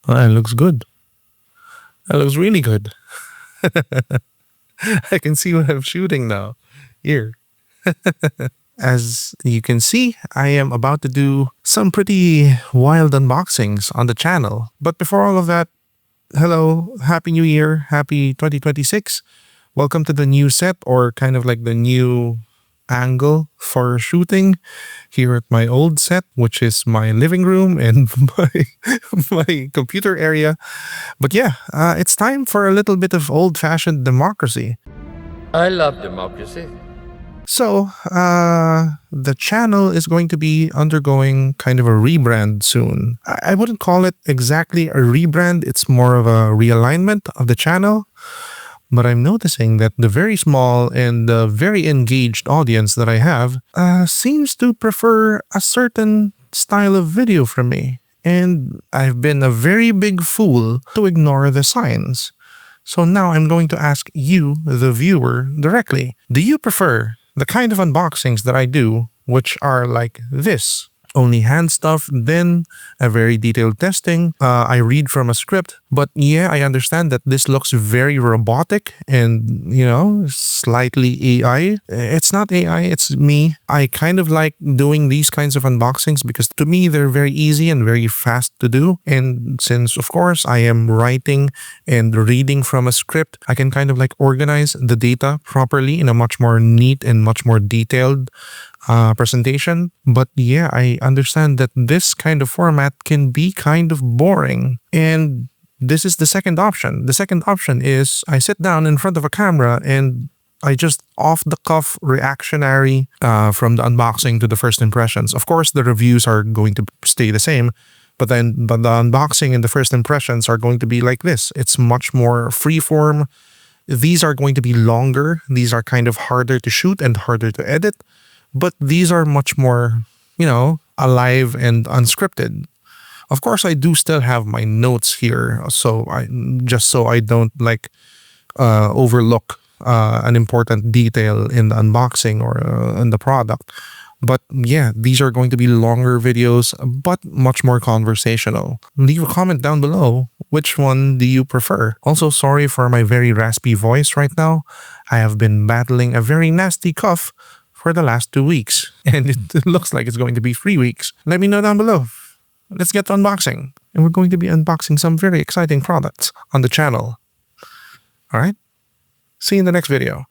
Well, it looks good. It looks really good. I can see what I'm shooting now. Here. As you can see, I am about to do some pretty wild unboxings on the channel. But before all of that, hello, Happy New Year, Happy 2026. Welcome to the new set, or kind of like the new angle for shooting here at my old set, which is my living room and my computer area. But yeah, it's time for a little bit of old-fashioned democracy. I love democracy. So, the channel is going to be undergoing kind of a rebrand soon. I wouldn't call it exactly a rebrand, it's more of a realignment of the channel. But I'm noticing that the very small and very engaged audience that I have seems to prefer a certain style of video from me. And I've been a very big fool to ignore the signs. So now I'm going to ask you, the viewer, directly. Do you prefer the kind of unboxings that I do, which are like this? Only hand stuff, then a very detailed testing. I read from a script. But yeah, I understand that this looks very robotic and, slightly AI. It's not AI, it's me. I kind of like doing these kinds of unboxings because to me, they're very easy and very fast to do. And since, of course, I am writing and reading from a script, I can kind of like organize the data properly in a much more neat and much more detailed presentation. But yeah, I understand that this kind of format can be kind of boring. And this is the second option. The second option is I sit down in front of a camera and I just off the cuff reactionary from the unboxing to the first impressions. Of course, the reviews are going to stay the same, but the unboxing and the first impressions are going to be like this. It's much more freeform. These are going to be longer. These are kind of harder to shoot and harder to edit. But these are much more, alive and unscripted. Of course, I do still have my notes here, so I don't overlook an important detail in the unboxing or in the product. But yeah, these are going to be longer videos, but much more conversational. Leave a comment down below. Which one do you prefer? Also, sorry for my very raspy voice right now. I have been battling a very nasty cough for the last 2 weeks, and it looks like it's going to be 3 weeks. Let me know down below. Let's get to unboxing. And we're going to be unboxing some very exciting products on the channel. All right? See you in the next video.